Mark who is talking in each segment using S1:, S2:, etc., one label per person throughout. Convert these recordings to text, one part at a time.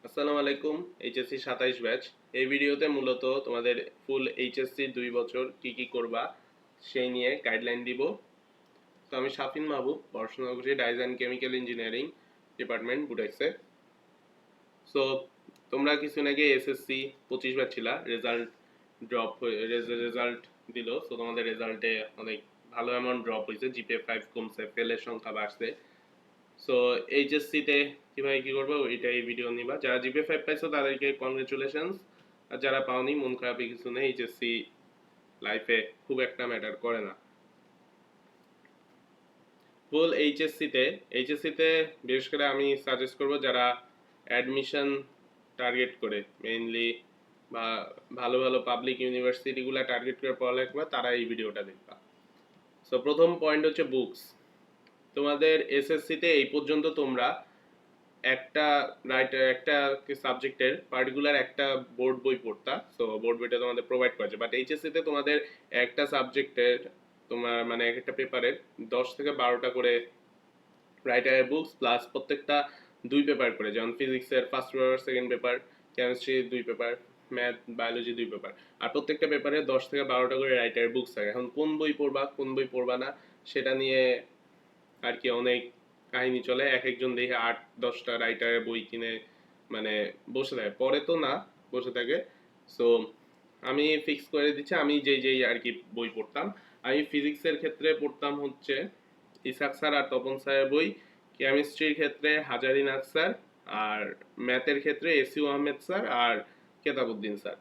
S1: আসসালামু আলাইকুম। HSC 27 batch. এই ভিডিওতে মূলত তোমাদের ফুল এইচএসসি 2 বছর কি কি করবা সেই নিয়ে গাইডলাইন দিব। তো আমি শাফিন মাহবুব, পড়াশোনা করছি dyes and chemical engineering department বুটেক্সে। সো তোমরা কিছুদিন আগে এসএসসি 25 ব্যাচ ছিলা, রেজাল্ট ড্রপ রেজাল্ট দিল। সো তোমাদের রেজাল্টে অনেক ভালো অ্যামাউন্ট ড্রপ হয়েছে, জিপিএ 5 কমছে, ফেলের সংখ্যা বাড়ছে। সো এইচএসসি তে কিভাবে কি করবো এটাই ভিডিও নিবা। যারা জিপিএ 5 পাইছো তাদেরকে কনগ্রেচুলেশনস, আর যারা পাওনি মন খারাপের কিছু নেই। এইচএসসি লাইফে খুব একটা ম্যাটার করে না। ফুল এইচএসসি তে বিশেষ করে আমি সাজেস্ট করব যারা অ্যাডমিশন টার্গেট করে মেইনলি বা ভালো ভালো পাবলিক ইউনিভার্সিটিগুলো টার্গেট করে পড়ালেখা করবা, তারা এই ভিডিওটা দেখবা। সো প্রথম পয়েন্ট হচ্ছে বুকস। তোমাদের এসএসসি তে এই পর্যন্ত তোমরা একটা একটা সাবজেক্টের পার্টিকুলার একটা বোর্ড বই পড়তা। সো বোর্ড বইটা তোমাদের প্রোভাইড করেছে, বাট এইচএসসি তে তোমাদের একটা সাবজেক্টের তোমার মানে একটা পেপারের 10 থেকে 12টা করে রাইটারের বুকস, প্লাস প্রত্যেকটা 2 পেপার করে, যেমন ফিজিক্সের first paper, second paper, chemistry 2 paper, math biology 2 paper. আর প্রত্যেকটা পেপারে 10 থেকে 12টা করে রাইটারের বুকস থাকে। এখন কোন বই পড়বা কোন বই পড়বা না সেটা নিয়ে আর কি অনেক কাহিনী চলে। এক একজন দেখে 8-10টা রাইটারের বই কিনে মানে বসে থাকে, পরে তো না বসে থাকে। সো আমি ফিক্স করে দিচ্ছি আমি যেই যেই আর কি বই পড়তাম। আমি ফিজিক্সের ক্ষেত্রে পড়তাম হচ্ছে ইসাক স্যার আর তপন স্যারের বই, কেমিস্ট্রির ক্ষেত্রে হাজারি নাগ স্যার, আর ম্যাথের ক্ষেত্রে এসইউ আহমেদ স্যার আর কেতাবুদ্দিন স্যার।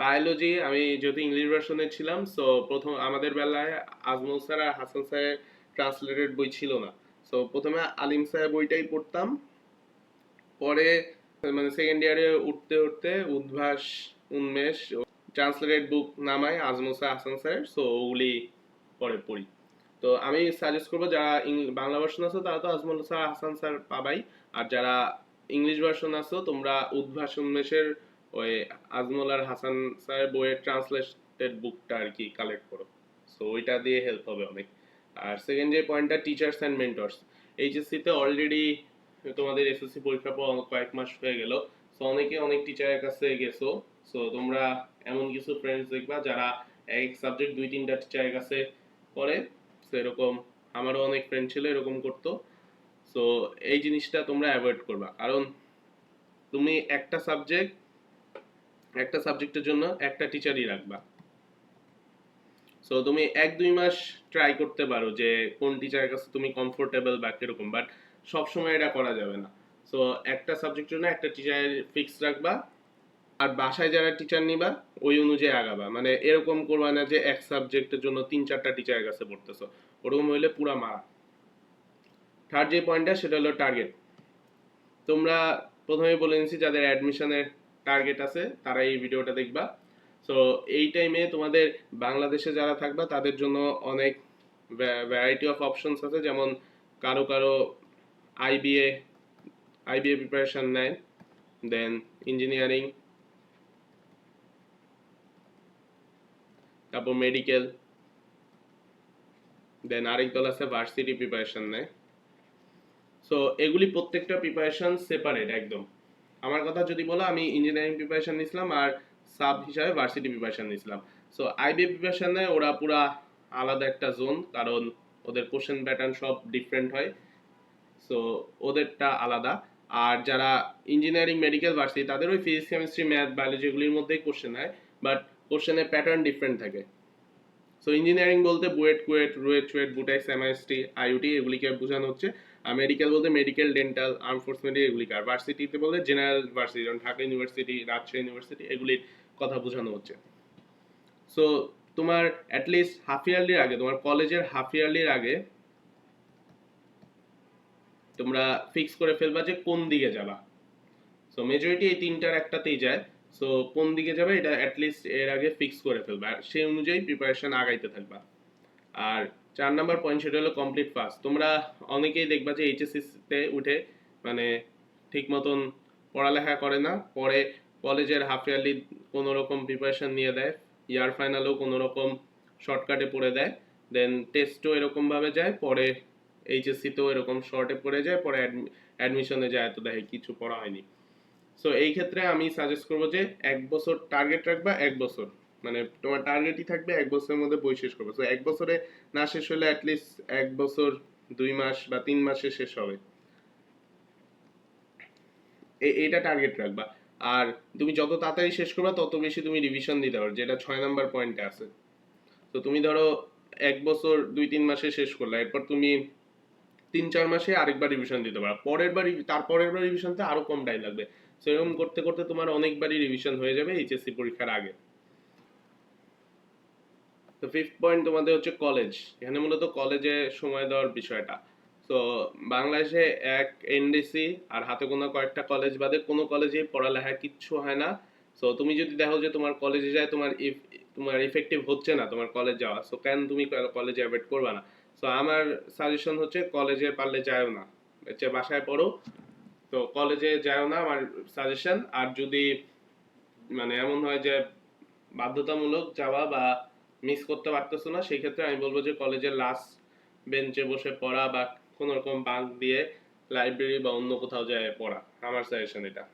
S1: বায়োলজি আমি যেহেতু ইংলিশ ভার্সনে ছিলাম, সো প্রথম আমাদের বেলায় আজমল স্যার আর হাসান স্যারের ট্রান্সলেটেড বই ছিল না। সো প্রথমে আলিম স্যারের বইটাই পড়তাম। পরে মানে সেকেন্ড ইয়ারে উঠতে উঠতে উদ্ভাস, উন্মেষ ট্রান্সলেটেড বুক নামায় আজমল স্যার, হাসান স্যারের। সো ওগুলি পরে পড়ি। তো আমি সাজেস্ট করবো যারা বাংলা ভার্সন আছো তারা তো আজমল স্যার, হাসান স্যার পাবাই। আর যারা ইংলিশ ভার্সন আছো তোমরা উদ্ভাস উন্মেষের ওই আজমল আর হাসান স্যারের বইয়ের ট্রান্সলেটেড বুকটা আর কি কালেক্ট করো। সো ওইটা দিয়ে হেল্প হবে অনেক। আর সেকেন্ড যে পয়েন্টটা, টিচার্স অ্যান্ড মেন্টরস। এইচএসসি তে অলরেডি তোমাদের এসএসসি পরীক্ষা পর কয়েক মাস হয়ে গেল। সো অনেকে অনেক টিচারের কাছে গেছো। সো তোমরা এমন কিছু ফ্রেন্ডস দেখবা যারা এক সাবজেক্ট 2-3টা টিচারের কাছে পড়ে। সো এরকম আমারও অনেক ফ্রেন্ড ছিল এরকম করতো। সো এই জিনিসটা তোমরা অ্যাভয়েড করবা, কারণ তুমি একটা সাবজেক্টের জন্য একটা টিচারই রাখবা। সো তুমি 1-2 মাস ট্রাই করতে পারো যে কোন টিচারের কাছে তুমি কমফোর্টেবল বা কিরকম, বাট সবসময় এটা করা যাবে না। সো একটা সাবজেক্টের জন্য একটা টিচার ফিক্স রাখবা, আর বাসায় যারা টিচার নিবা ওই অনুযায়ী আগাবা। মানে এরকম করবা না যে এক সাবজেক্টের জন্য 3-4টা টিচারের কাছে পড়তেছো, ওরকম হইলে পুরা মারা। থার্ড যে পয়েন্টটা সেটা হলো টার্গেট। তোমরা প্রথমে বলে নিচ্ছি যাদের অ্যাডমিশনের টার্গেট আছে তারা এই ভিডিওটা দেখবা। সো এই টাইমে তোমাদের বাংলাদেশে যারা থাকবা তাদের জন্য অনেক ভ্যারাইটি অফ অপশনস আছে, যেমন কারো কারো আইবিএ আইবিএ প্রিপারেশন নেয়, দেন ইঞ্জিনিয়ারিং, তারপর মেডিকেল, দেন আরেক দল আছে ভার্সিটি প্রিপারেশন নেয়। সো এগুলি প্রত্যেকটা প্রিপারেশন সেপারেট একদম। আমার কথা যদি বলো, আমি ইঞ্জিনিয়ারিং প্রিপারেশন নিয়েছিলাম আর সাব হিসাবে ভার্সিটি প্রিপারেশন নিয়েছিলাম। সো আইবিএ প্রিপারেশন নেয় ওরা পুরা আলাদা একটা জোন, কারণ ওদের কোশ্চেন প্যাটার্ন সব ডিফারেন্ট হয়। সো ওদেরটা আলাদা। আর যারা ইঞ্জিনিয়ারিং মেডিকেল ভার্সিটি তাদের ওই ফিজিক্স কেমিস্ট্রি ম্যাথ বায়োলজি এগুলির মধ্যেই কোশ্চেন হয়, বাট কোশ্চেনের প্যাটার্ন ডিফারেন্ট থাকে। সো ইঞ্জিনিয়ারিং বলতে বুয়েট, কুয়েট, রুয়েট, চুয়েট, বুটেক্স, এমআইএসটি, আইইউটি এগুলিকে বোঝানো হচ্ছে। আর মেডিকেল বলতে medical, dental, arm force medical এগুলিকে। আর ভার্সিটিতে বলতে জেনারেল ভার্সিটি, যেমন ঢাকা ইউনিভার্সিটি, রাজশাহী ইউনিভার্সিটি এগুলির কথা বোঝানো হচ্ছে। সো তোমার অ্যাটলিস্ট হাফ ইয়ারলির আগে, তোমার কলেজের হাফ ইয়ারলির আগে তোমরা ফিক্স করে ফেলবা যে কোন দিকে যাবা। সো মেজরিটি এই তিনটার একটাতেই যায়। সো কোন দিকে যাবে এটা অ্যাটলিস্ট এর আগে ফিক্স করে ফেলবা, আর সেই অনুযায়ী প্রিপারেশন আগাইতে থাকবা। আর 4 নাম্বার পয়েন্ট সেটা হলো কমপ্লিট পাস। তোমরা অনেকেই দেখবা যে এইচএসসি তে উঠে মানে ঠিক মতন পড়ালেখা করে না, পরে কলেজের হাফ ইয়ারলি কোনো রকম প্রিপারেশন নিয়ে দেয়, ইয়ার ফাইনালেও কোনো রকম শর্টকাটে পড়ে দেয়, দেন টেস্টও এরকমভাবে যায়, পরে এইচএসসিতেও এরকম শর্টে পড়ে যায়, পরে অ্যাডমিশনে যায় তো দেখে কিছু পড়া হয়নি। সো এই ক্ষেত্রে আমি সাজেস্ট করবো যে 1 বছর টার্গেট রাখবা, 1 বছর মানে তোমার টার্গেটই থাকবে 1 বছরের মধ্যে বই শেষ করবো। সো 1 বছরে না শেষ হলে অ্যাটলিস্ট 1 বছর 2 মাস বা 3 মাসে শেষ হবে, এইটা টার্গেট রাখবা। আর তুমি যত তাড়াতাড়ি শেষ করবা তত বেশি তুমি রিভিশন দিতে পারো, যেটা 6 নাম্বার পয়েন্টে আছে। তো তুমি ধরো 1 বছর 2-3 মাসে শেষ করলা, এরপর তুমি 3-4 মাসে আরেকবার রিভিশন দিতে পারো, পরের বার তারপরের বার রিভিশনতে আরো কম টাইম লাগবে। সেরকম করতে করতে তোমার অনেকবারই রিভিশন হয়ে যাবে এইচএসসি পরীক্ষার আগে। তো ফিফথ পয়েন্ট তোমাদের হচ্ছে কলেজ। এখানে মূলত কলেজে সময় দেওয়ার বিষয়টা। তো বাংলাদেশে এক এনডিসি আর হাতে গোনা কয়েকটা কলেজ বাদে কোনো কলেজেই পড়ালেখা কিচ্ছু হয় না। সো তুমি যদি দেখো যে তোমার কলেজে যায় তোমার ইফেক্টিভ হচ্ছে না তোমার কলেজ যাওয়া, সো কেন তুমি কলেজে অ্যাভয়েড করবা না? সো আমার সাজেশন হচ্ছে কলেজে পারলে যাও না, হচ্ছে বাসায় পড়ো। তো কলেজে যাও না আমার সাজেশন। আর যদি মানে এমন হয় যে বাধ্যতামূলক যাওয়া বা মিস করতে পারতেছো না, সেই ক্ষেত্রে আমি বলবো যে কলেজের লাস্ট বেঞ্চে বসে পড়া বা কোনো রকম বাঙ্ক দিয়ে লাইব্রেরি বা অন্য কোথাও যায় পড়া, আমার সাজেশন এটা।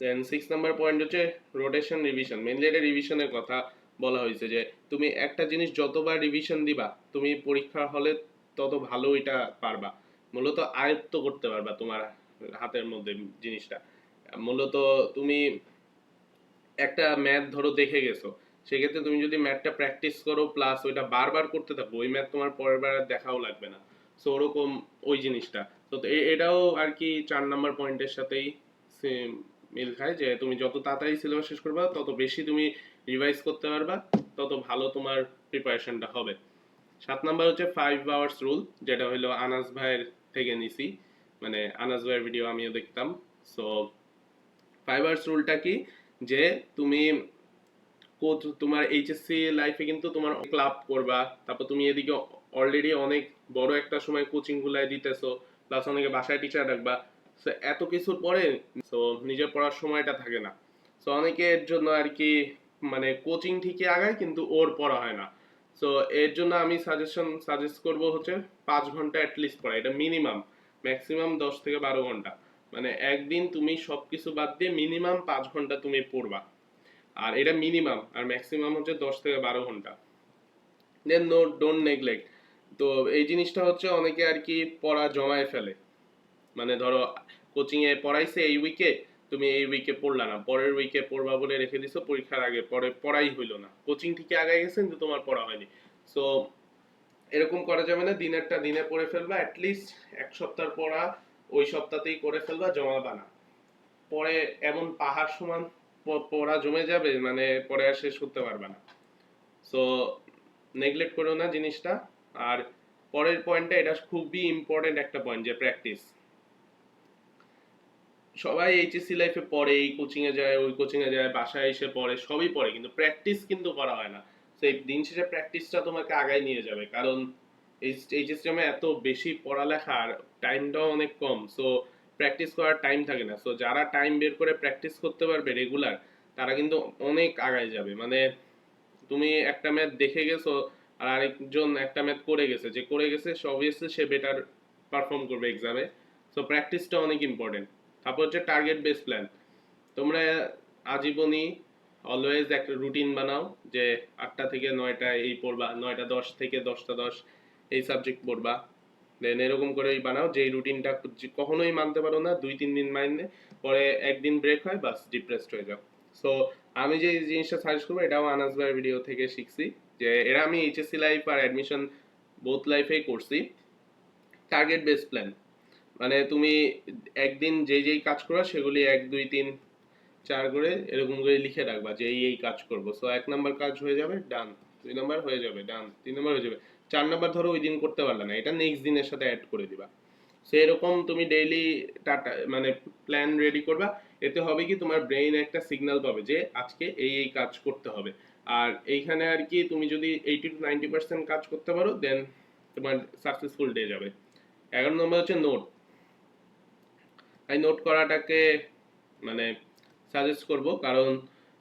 S1: দেন 6 নাম্বার পয়েন্ট হচ্ছে রোটেশন রিভিশন। মেনলি এটা রিভিশনের কথা বলা হয়েছে যে তুমি একটা জিনিস যতবার রিভিশন দিবা তুমি পরীক্ষা হলে তত ভালো এটা পারবা, মূলত আয়ত্ত করতে পারবা তোমার হাতের মধ্যে জিনিসটা। মূলত তুমি একটা ম্যাথ ধরো দেখে গেছো, সেক্ষেত্রে তুমি যদি ম্যাথটা প্র্যাকটিস করো প্লাস ওইটা বারবার করতে থাকো, ওই ম্যাথ তোমার পরের বার আর দেখাও লাগবে না। সো ওরকম ওই জিনিসটা। তো এটাও আর কি 4 নাম্বার পয়েন্টের সাথেই সেম মিল খায়, যে তুমি যত তাড়াতাড়ি সিলেবাস শেষ করবা তত বেশি তুমি রিভাইজ করতে পারবা, তত ভালো তোমার প্রিপারেশনটা হবে। 7 নাম্বার হচ্ছে 5 আওয়ার্স রুল, যেটা হলো আনাস ভাইয়ের থেকে নিছি, মানে আনাস ভাইয়ের ভিডিও আমিও দেখতাম। সো 5 আওয়ার্স রুলটা কি, যে তুমি তোমার এইচএসসি লাইফে কিন্তু তোমার ক্লাব করবা, তারপর তুমি এদিকে অলরেডি অনেক বড় একটা সময় কোচিং গুলাই দিতেছো, প্লাস অনেকে বাসায় টিচার রাখবা। সো এত কিছুর পরে সো নিজের পড়ার সময়টা থাকে না। সো অনেকের জন্য আর কি মানে কোচিং ঠিকই আগায় কিন্তু ওর পড়া হয় না। সো এর জন্য আমি সাজেস্ট করব হচ্ছে 5 ঘন্টা অ্যাটলিস্ট পড়া, এটা মিনিমাম। ম্যাক্সিমাম 10 থেকে 12 ঘন্টা, মানে একদিন তুমি সবকিছু বাদ দিয়ে মিনিমাম 5 ঘন্টা তুমি পড়বা। আর এটা মিনিমাম, আর ম্যাক্সিমাম হচ্ছে 10 থেকে 12 ঘন্টা। দেন নো ডোন্ট নেগলেক্ট। তো এই জিনিসটা হচ্ছে অনেকে আর কি পড়া জমায় ফেলে, মানে ধরো কোচিং এ পড়াইছে এই উইকে, তুমি এই উইকে পড়লা না, পরের উইকে পড়বা বলে রেখে দিছো, পরীক্ষার আগে পরে পড়াই হইলো না, কোচিং থেকে আগায় গেছে কিন্তু তোমার পড়া হয়নি। সো এরকম করা যাবে না, দিনেরটা দিনে পড়ে ফেলবা, অ্যাটলিস্ট 1 সপ্তাহ পড়া ওই সপ্তাহতেই করে ফেলবা, জমাবা না। পরে এমন পাহাড় সমান পড়া জমে যাবে, মানে পরে আর শেষ করতে পারবে না। সো নেগলেক্ট করো না জিনিসটা। আর পরের পয়েন্টটা, এটা খুবই ইম্পর্টেন্ট একটা পয়েন্ট, যে প্র্যাকটিস। সবাই এইচএসসি লাইফে পড়ে, এই কোচিং এ যায় ওই কোচিং এ যায় বাসায় এসে পড়ে, সবই পড়ে, কিন্তু প্র্যাকটিস কিন্তু করা হয় না। সেই দিন শেষে প্র্যাকটিসটা তোমাকে আগায় নিয়ে যাবে, কারণ এইচএসসি এত বেশি পড়ালেখা আর টাইমটাও অনেক কম। সো প্র্যাকটিস করার টাইম থাকে না। সো যারা টাইম বের করে প্র্যাকটিস করতে পারবে রেগুলার, তারা কিন্তু অনেক আগায় যাবে। মানে তুমি একটা ম্যাথ দেখে গেছো আর আরেকজন একটা ম্যাথ করে গেছে, যে করে গেছে সে অবভিয়াসলি সে বেটার পারফর্ম করবে এক্সামে। সো প্র্যাকটিসটা অনেক ইম্পর্টেন্ট। তারপর হচ্ছে টার্গেট বেস প্ল্যান। তোমরা আজীবনই অলওয়েজ একটা রুটিন বানাও, যে 8টা থেকে 9টা এই পড়বা, 9টা 10 থেকে 10টা 10 এই সাবজেক্ট পড়বা। দেন এরকম করেই বানাও, যে এই রুটিনটা কখনোই মানতে পারো না, 2-3 দিন মাইনে পরে একদিন ব্রেক হয়, বাস ডিপ্রেসড হয়ে যাও। সো আমি যে জিনিসটা সাজেস্ট করবো, এটাও আনাস ভাইয়ের ভিডিও থেকে শিখছি, যে এরা আমি এইচএসসি লাইফ আর অ্যাডমিশন বোথ লাইফেই করছি। টার্গেট বেস প্ল্যান মানে তুমি একদিন যেই যেই কাজ করো সেগুলি 1 2 3 4 করে এরকম করে লিখে রাখবা, যে এই কাজ করবো। সো 1 নাম্বার কাজ হয়ে যাবে, ডান। 2 নাম্বার হয়ে যাবে, ডান। 3 নাম্বার হয়ে যাবে। 4 নাম্বার ধরো ওই দিন করতে পারলে না, এটা নেক্সট দিনের সাথে অ্যাড করে দিবা। সেরকম তুমি ডেইলি টাটা মানে প্ল্যান রেডি করবা। এতে হবে কি, তোমার ব্রেইন একটা সিগন্যাল পাবে যে আজকে এই কাজ করতে হবে। আর এইখানে আর কি তুমি যদি 80 to 90% কাজ করতে পারো, দেন তোমার সাকসেসফুল ডে যাবে। 11 নম্বর হচ্ছে নোট। আমি নোট করাটাকে মানে সাজেস্ট করব, কারণ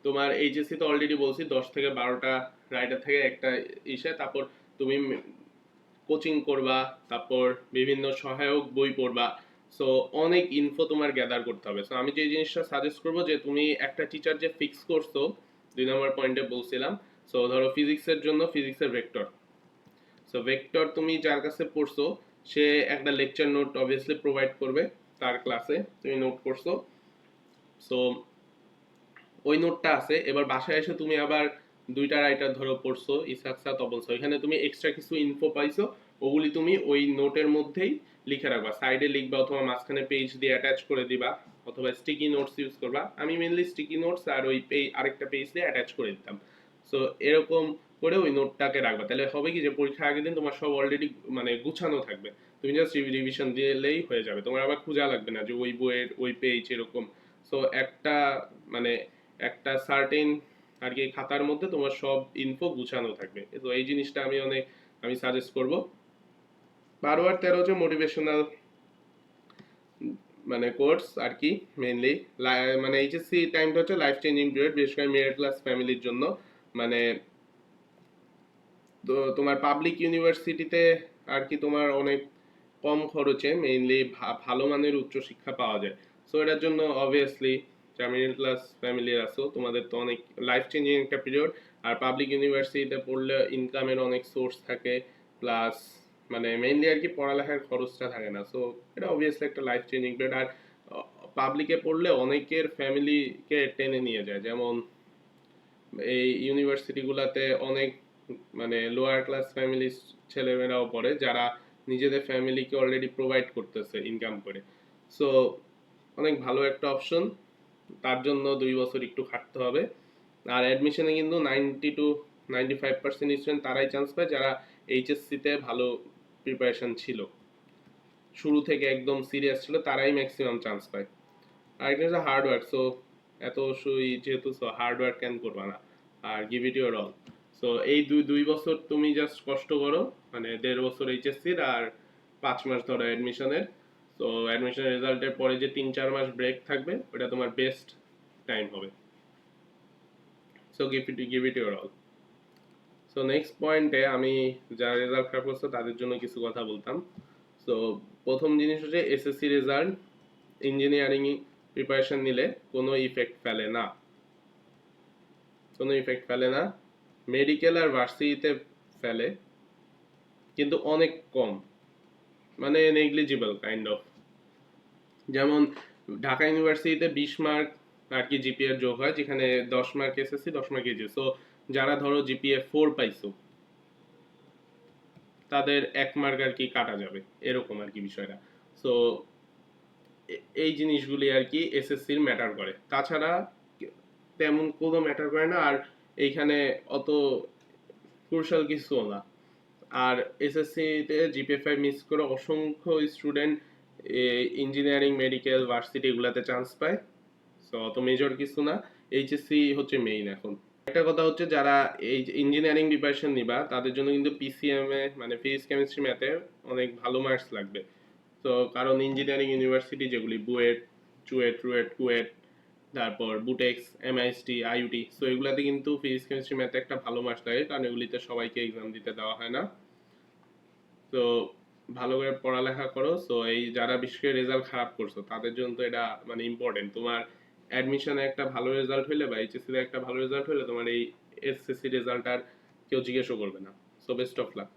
S1: তোমার এইচএসসি তো অলরেডি বলছি 10 থেকে 12টা রাইটার থেকে একটা ইসে, তারপর তুমি কোচিং করবা, তারপর বিভিন্ন সহায়ক বই পড়বা। সো অনেক ইনফো তোমার গ্যাদার করতে হবে। সো আমি যে জিনিসটা সাজেস্ট করবো যে তুমি একটা টিচার যে ফিক্স করছো, 2 নম্বর পয়েন্টে বলছিলাম। সো ধরো ফিজিক্সের জন্য ফিজিক্সের ভেক্টর, সো ভেক্টর তুমি যার কাছে পড়ছো সে একটা লেকচার নোট অবভিয়াসলি প্রোভাইড করবে, তার ক্লাসে তুমি নোট করছো। সো ওই নোটটা আছে, এবার বাসায় এসে তুমি আবার দুইটা রাইটার ধরো পড়ছো, ইসাক সাত অবলছো, এখানে তুমি এক্সট্রা কিছু ইনফো পাইছো, ওগুলি তুমি ওই নোটের মধ্যেই লিখে রাখবা, সাইডে লিখবা অথবা মাঝখানে পেজ দিয়ে অ্যাটাচ করে দিবা, অথবা স্টিকি নোটস ইউজ করবা। আমি মেনলি স্টিকি নোটস আর ওই আরেকটা পেজ দিয়ে অ্যাটাচ করে দিতাম। সো এরকম করে ওই নোটটাকে রাখবা, তাহলে হবে কি যে পরীক্ষার আগের দিন তোমার সব অলরেডি মানে গুছানো থাকবে, তুমি জাস্ট রিভিশন দিলেই হয়ে যাবে, তোমার আবার খোঁজা লাগবে না যে ওই বইয়ের ওই পেজ এরকম। সো একটা মানে একটা সার্টেন আর কি খাতার মধ্যে তোমার সব ইনফো গুছানো থাকবে। তো এই জিনিসটা আমি সাজেস্ট করব। 12 আর 13 হচ্ছে মোটিভেশনাল মানে কোর্স আর কি মেইনলি, মানে এইচএসসি টাইমটা হচ্ছে লাইফ চেঞ্জিং পিরিয়ড, বিশেষ করে মিডল ক্লাস ফ্যামিলির জন্য। মানে তো তোমার পাবলিক ইউনিভার্সিটিতে আর কি তোমার অনেক কম খরচে মেইনলি ভালো মানের উচ্চশিক্ষা পাওয়া যায়। সো এটার জন্য অবভিয়াসলি যারা মিডল ক্লাস ফ্যামিলির আছো তোমাদের তো অনেক লাইফ চেঞ্জিং একটা পিরিয়ড। আর পাবলিক ইউনিভার্সিটিতে পড়লে ইনকামের অনেক সোর্স থাকে, প্লাস মানে মেইনলি আর কি পড়ালেখার খরচটা থাকে না। সো এটা অবভিয়াসলি একটা লাইফ চেঞ্জিং পিরিয়ড। আর পাবলিকে পড়লে অনেকের ফ্যামিলিকে টেনে নিয়ে যায়, যেমন এই ইউনিভার্সিটিগুলোতে অনেক মানে লোয়ার ক্লাস ফ্যামিলির ছেলেমেয়েরাও পড়ে যারা নিজেদের ফ্যামিলিকে অলরেডি প্রোভাইড করতেছে ইনকাম করে। সো অনেক ভালো একটা অপশন, তার জন্য 2 বছর একটু খাটতে হবে। আর অ্যাডমিশনে কিন্তু 90 to 95% স্টুডেন্ট তারাই চান্স পায় যারা এইচএসসিতে ভালো প্রিপারেশন ছিল, শুরু থেকে একদম সিরিয়াস ছিল, তারাই ম্যাক্সিমাম চান্স পায়। আর এটা হচ্ছে হার্ড ওয়ার্ক। সো এত যেহেতু হার্ড ওয়ার্ক কেন করবা না, আর give it your all. So এই দুই দুই বছর তুমি জাস্ট কষ্ট করো, মানে 1.5 বছর এইচএসসির আর 5 মাস ধরো অ্যাডমিশনের। তো অ্যাডমিশন রেজাল্টের পরে যে 3-4 মাস ব্রেক থাকবে ওটা তোমার বেস্ট টাইম হবে। So give it your all. So next পয়েন্টে আমি যারা রেজাল্ট খারাপ করছে তাদের জন্য কিছু কথা বলতাম। সো প্রথম জিনিস হচ্ছে এসএসসি রেজাল্ট ইঞ্জিনিয়ারিং প্রিপারেশন নিলে কোনো ইফেক্ট ফেলে না, কোনো ইফেক্ট ফেলে না। মেডিকেল আর ভার্সিটিতে ফেলে, কিন্তু অনেক কম, মানে নেগলিজিবল কাইন্ড অফ। যেমন ঢাকা ইউনিভার্সিটিতে 20 মার্ক আর কি জিপিএর যোগ হয়, যেখানে 10 mark SSC 10 mark HS. So যারা ধরো জিপিএ 4 পাইছো তাদের 1 মার্ক আর কি কাটা যাবে, এরকম আর কি বিষয়টা। সো এই জিনিসগুলি আর কি এসএসসির ম্যাটার করে, তাছাড়া তেমন কোনো ম্যাটার করে না। আর এইখানে অত ক্রুশাল কিছু না। আর এসএসসিতে জিপিএ 5 মিস করে অসংখ্য স্টুডেন্ট ইঞ্জিনিয়ারিং মেডিকেল ভার্সিটি এগুলাতে চান্স পায়। সো অত মেজর কিছু না, এইচএসসি হচ্ছে মেইন এখন। একটা কথা হচ্ছে যারা এই ইঞ্জিনিয়ারিং প্রিপারেশন নিবা তাদের জন্য কিন্তু পিসিএমএ মানে ফিজিক্স কেমিস্ট্রি ম্যাথে অনেক ভালো মার্কস লাগবে। তো কারণ ইঞ্জিনিয়ারিং ইউনিভার্সিটি যেগুলি বুয়েট, চুয়েট, রুয়েট, কুয়েট, তারপর বুটেক্স, এমআইএসটি, আইইউটি, সো এগুলাতে কিন্তু ফিজিক্স কেমিস্ট্রি ম্যাথে একটা ভালো মার্কস লাগে, কারণ এগুলিতে সবাইকে এক্সাম দিতে দেওয়া হয় না। তো ভালো করে পড়ালেখা করো। সো এই যারা বিশেষ করে রেজাল্ট খারাপ করছো তাদের জন্য তো এটা মানে ইম্পর্টেন্ট। তোমার অ্যাডমিশনে একটা ভালো রেজাল্ট হলে বা এইচএসসি তে একটা ভালো রেজাল্ট হলে তোমার এই এসএসসি রেজাল্ট আর কেউ জিজ্ঞেসও করবে না। So best of luck.